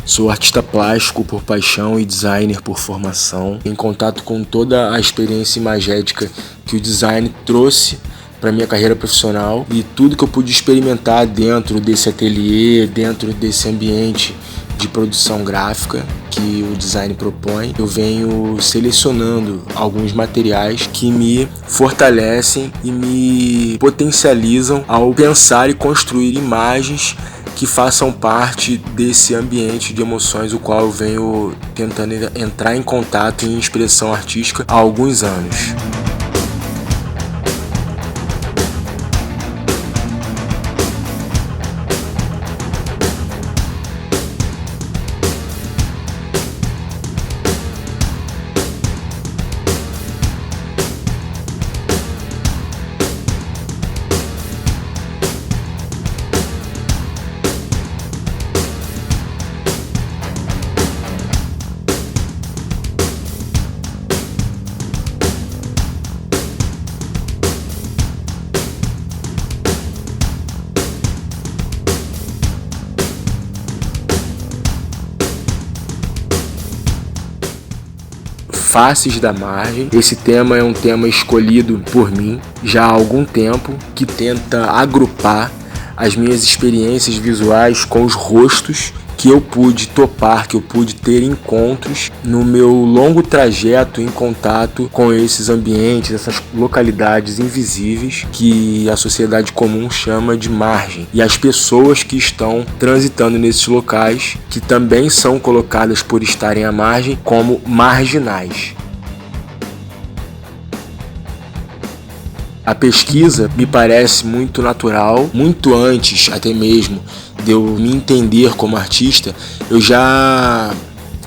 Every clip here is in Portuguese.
Sou artista plástico por paixão e designer por formação. Em contato com toda a experiência imagética que o design trouxe para minha carreira profissional e tudo que eu pude experimentar dentro desse ateliê, dentro desse ambiente de produção gráfica que o design propõe, eu venho selecionando alguns materiais que me fortalecem e me potencializam ao pensar e construir imagens que façam parte desse ambiente de emoções o qual eu venho tentando entrar em contato em expressão artística há alguns anos. Faces da Margem. Esse tema é um tema escolhido por mim já há algum tempo, que tenta agrupar as minhas experiências visuais com os rostos que eu pude topar, que eu pude ter encontros no meu longo trajeto em contato com esses ambientes, essas localidades invisíveis que a sociedade comum chama de margem, e as pessoas que estão transitando nesses locais, que também são colocadas por estarem à margem como marginais. A pesquisa me parece muito natural, muito antes até mesmo de eu me entender como artista. Eu já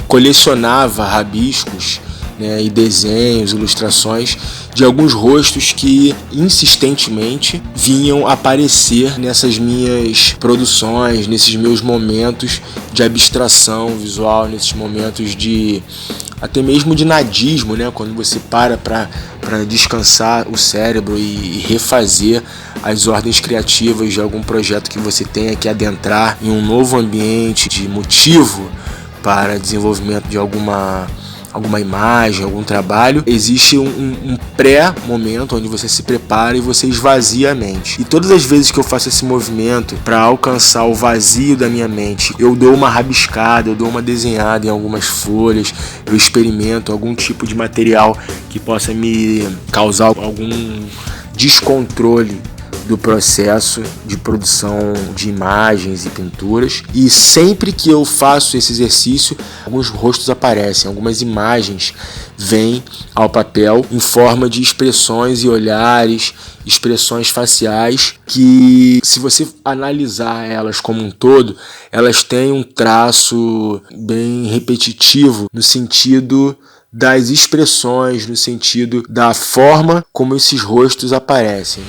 colecionava rabiscos, né, e desenhos, ilustrações de alguns rostos que insistentemente vinham aparecer nessas minhas produções, nesses meus momentos de abstração visual, nesses momentos de até mesmo de nadismo, né? Quando você para descansar o cérebro e refazer as ordens criativas de algum projeto que você tenha que adentrar em um novo ambiente de motivo para desenvolvimento de alguma imagem, algum trabalho, existe um pré-momento onde você se prepara e você esvazia a mente. E todas as vezes que eu faço esse movimento para alcançar o vazio da minha mente, eu dou uma rabiscada, eu dou uma desenhada em algumas folhas, eu experimento algum tipo de material que possa me causar algum descontrole do processo de produção de imagens e pinturas. E sempre que eu faço esse exercício, alguns rostos aparecem, algumas imagens vêm ao papel em forma de expressões e olhares, expressões faciais que, se você analisar elas como um todo, elas têm um traço bem repetitivo no sentido das expressões, no sentido da forma como esses rostos aparecem.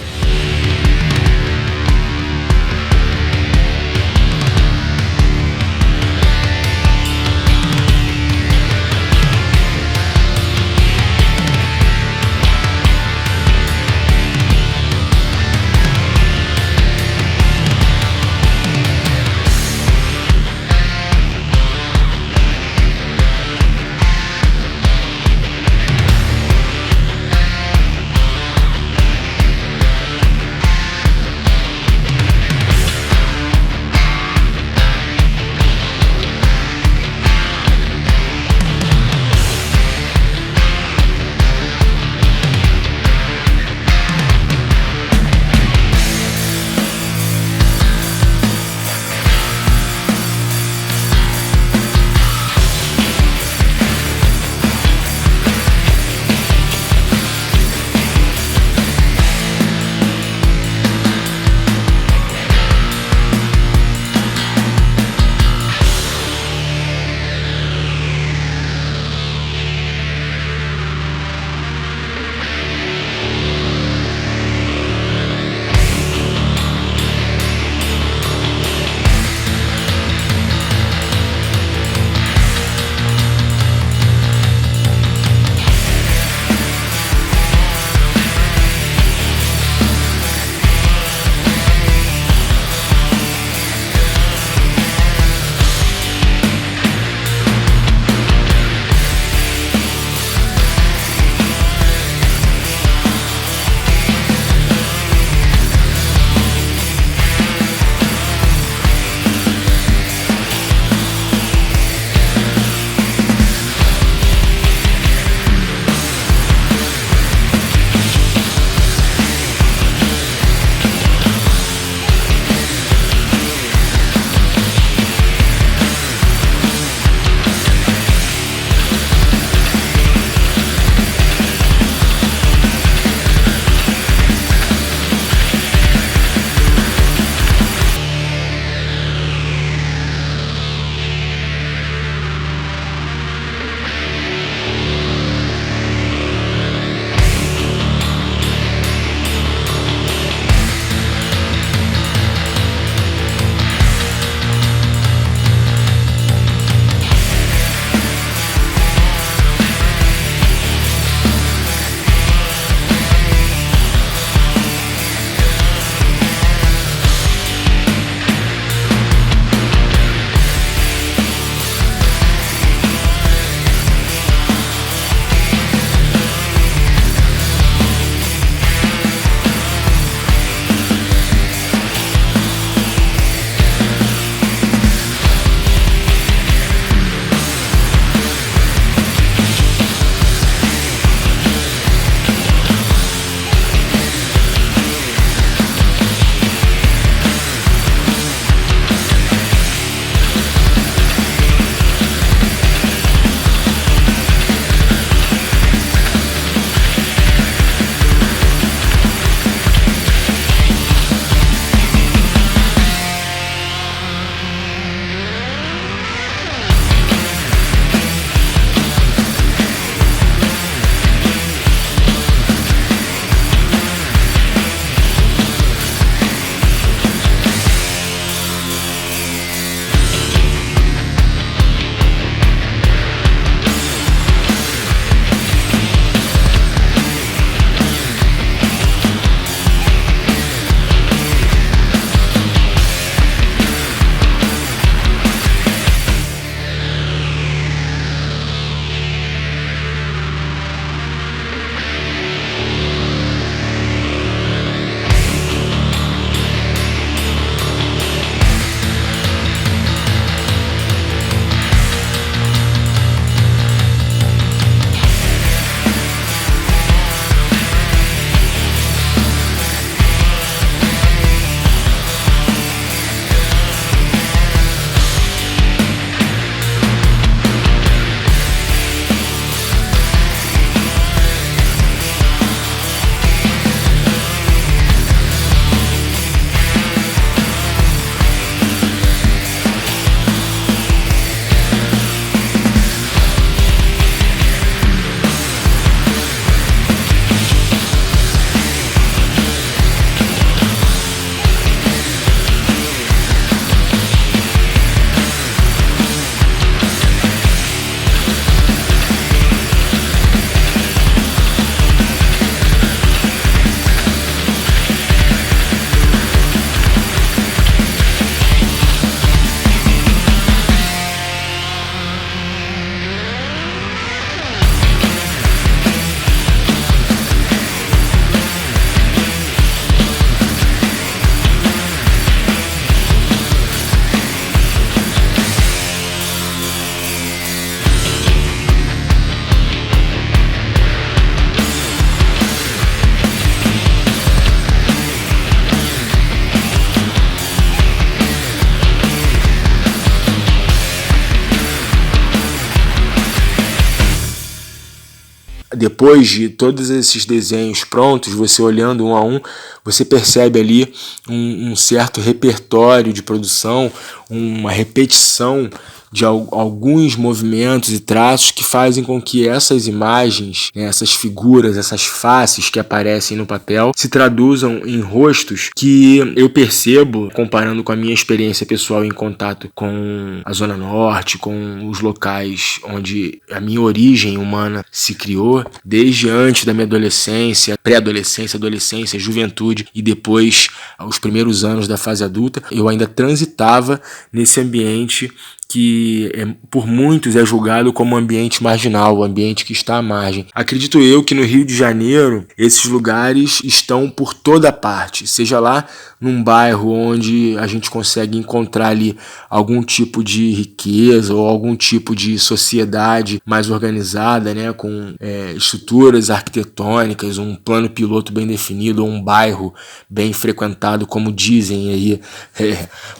depois de todos esses desenhos prontos, você olhando um a um, você percebe ali um certo repertório de produção, uma repetição de alguns movimentos e traços que fazem com que essas imagens, né, essas figuras, essas faces que aparecem no papel se traduzam em rostos que eu percebo, comparando com a minha experiência pessoal em contato com a Zona Norte, com os locais onde a minha origem humana se criou, desde antes da minha adolescência, pré-adolescência, adolescência, juventude e depois os primeiros anos da fase adulta, eu ainda transitava nesse ambiente que por muitos é julgado como um ambiente marginal, um ambiente que está à margem. Acredito eu que no Rio de Janeiro esses lugares estão por toda parte, seja lá num bairro onde a gente consegue encontrar ali algum tipo de riqueza ou algum tipo de sociedade mais organizada, né, com estruturas arquitetônicas, um plano piloto bem definido, ou um bairro bem frequentado, como dizem aí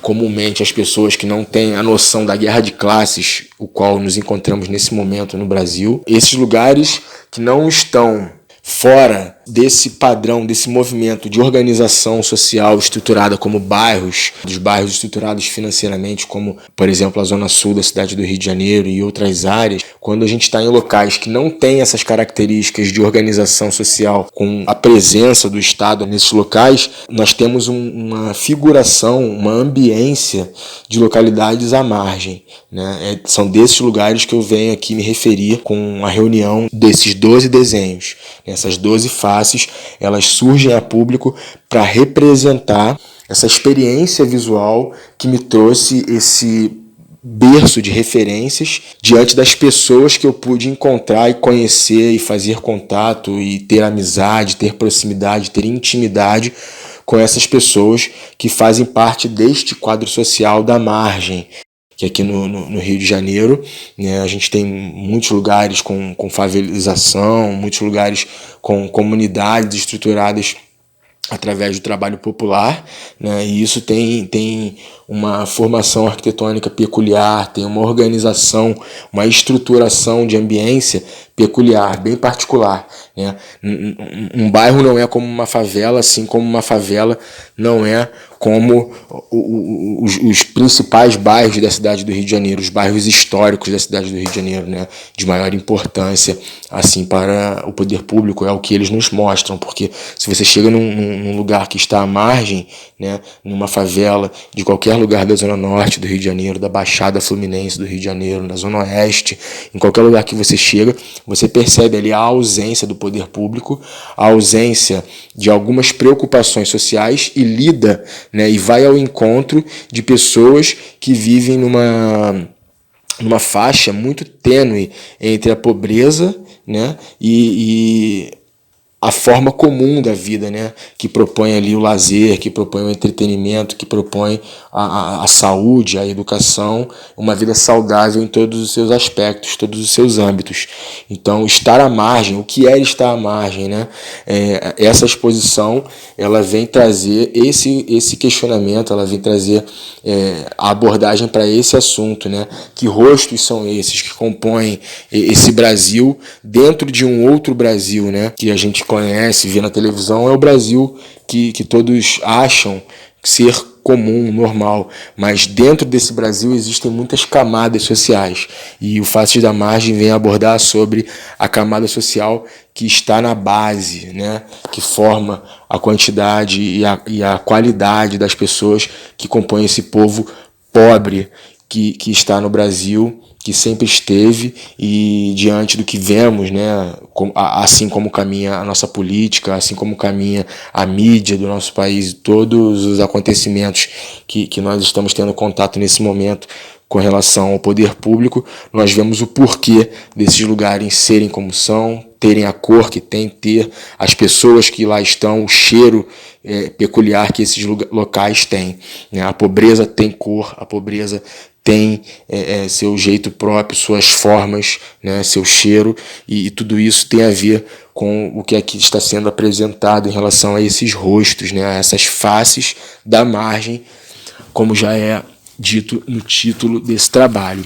comumente as pessoas que não têm a noção da guerra de classes, o qual nos encontramos nesse momento no Brasil. Esses lugares que não estão fora desse padrão, desse movimento de organização social estruturada como bairros, dos bairros estruturados financeiramente, como, por exemplo, a Zona Sul da cidade do Rio de Janeiro e outras áreas, quando a gente está em locais que não têm essas características de organização social com a presença do Estado nesses locais, nós temos uma figuração, uma ambiência de localidades à margem, né? São desses lugares que eu venho aqui me referir com a reunião desses 12 desenhos. Essas 12 faces, elas surgem a público para representar essa experiência visual que me trouxe esse berço de referências diante das pessoas que eu pude encontrar e conhecer e fazer contato e ter amizade, ter proximidade, ter intimidade com essas pessoas que fazem parte deste quadro social da margem, que aqui no Rio de Janeiro, né, a gente tem muitos lugares com favelização, muitos lugares com comunidades estruturadas através do trabalho popular, né, e isso tem uma formação arquitetônica peculiar, tem uma organização, uma estruturação de ambiência peculiar, bem particular, né? Um bairro não é como uma favela, assim como uma favela não é como os principais bairros da cidade do Rio de Janeiro, os bairros históricos da cidade do Rio de Janeiro, né, de maior importância assim para o poder público, é o que eles nos mostram, porque se você chega num lugar que está à margem, né, numa favela de qualquer lugar da Zona Norte do Rio de Janeiro, da Baixada Fluminense do Rio de Janeiro, na Zona Oeste, em qualquer lugar que você chega, você percebe ali a ausência do poder público, a ausência de algumas preocupações sociais e lida, né, e vai ao encontro de pessoas que vivem numa faixa muito tênue entre a pobreza, né, e a forma comum da vida, né, que propõe ali o lazer, que propõe o entretenimento, que propõe a saúde, a educação, uma vida saudável em todos os seus aspectos, todos os seus âmbitos. Então, estar à margem, o que é estar à margem, né? Essa exposição, ela vem trazer esse questionamento, ela vem trazer a abordagem para esse assunto, né? Que rostos são esses que compõem esse Brasil dentro de um outro Brasil, né? Que a gente conhece, vê na televisão, é o Brasil que todos acham ser comum, normal, mas dentro desse Brasil existem muitas camadas sociais, e o Faces da Margem vem abordar sobre a camada social que está na base, né, que forma a quantidade e a qualidade das pessoas que compõem esse povo pobre que está no Brasil, que sempre esteve, e diante do que vemos, né, assim como caminha a nossa política, assim como caminha a mídia do nosso país, todos os acontecimentos que nós estamos tendo contato nesse momento com relação ao poder público, nós vemos o porquê desses lugares serem como são, terem a cor que tem, ter as pessoas que lá estão, o cheiro peculiar que esses locais têm, né? A pobreza tem cor, a pobreza tem seu jeito próprio, suas formas, né, seu cheiro, e tudo isso tem a ver com o que aqui está sendo apresentado em relação a esses rostos, né, a essas faces da margem, como já é dito no título desse trabalho.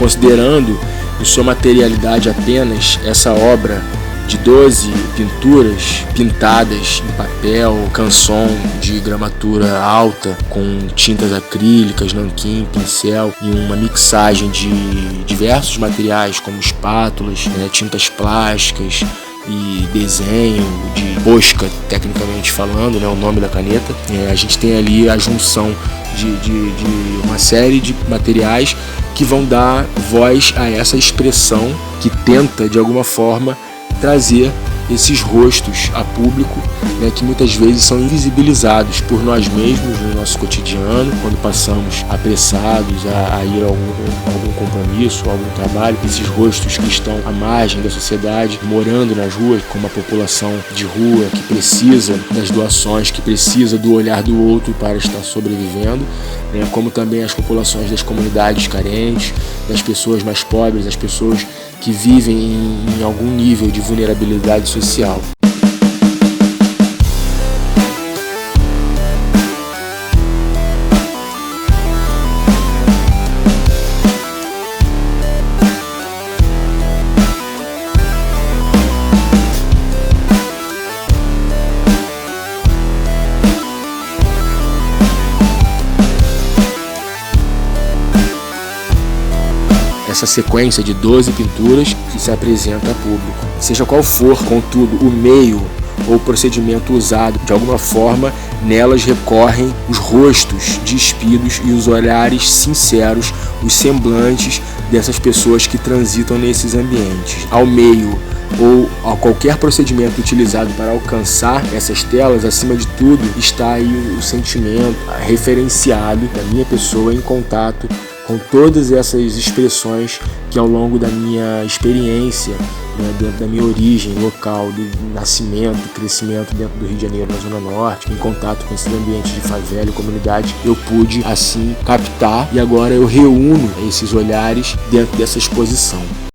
Considerando em sua materialidade apenas essa obra de 12 pinturas pintadas em papel, canson de gramatura alta, com tintas acrílicas, nanquim, pincel e uma mixagem de diversos materiais como espátulas, tintas plásticas e desenho de Posca, tecnicamente falando, o nome da caneta. A gente tem ali a junção de uma série de materiais que vão dar voz a essa expressão que tenta, de alguma forma, trazer esses rostos a público, que muitas vezes são invisibilizados por nós mesmos no nosso cotidiano, quando passamos apressados a ir a algum compromisso, a algum trabalho. Esses rostos que estão à margem da sociedade, morando nas ruas, como a população de rua que precisa das doações, que precisa do olhar do outro para estar sobrevivendo, como também as populações das comunidades carentes, das pessoas mais pobres, das pessoas que vivem em algum nível de vulnerabilidade social. Essa sequência de 12 pinturas que se apresenta a público. Seja qual for, contudo, o meio ou o procedimento usado, de alguma forma, nelas recorrem os rostos despidos e os olhares sinceros, os semblantes dessas pessoas que transitam nesses ambientes. Ao meio ou a qualquer procedimento utilizado para alcançar essas telas, acima de tudo, está aí o sentimento referenciado da minha pessoa em contato com todas essas expressões que ao longo da minha experiência, dentro da minha origem local, de nascimento, crescimento dentro do Rio de Janeiro, na Zona Norte, em contato com esses ambientes de favela e comunidade, eu pude assim captar, e agora eu reúno esses olhares dentro dessa exposição.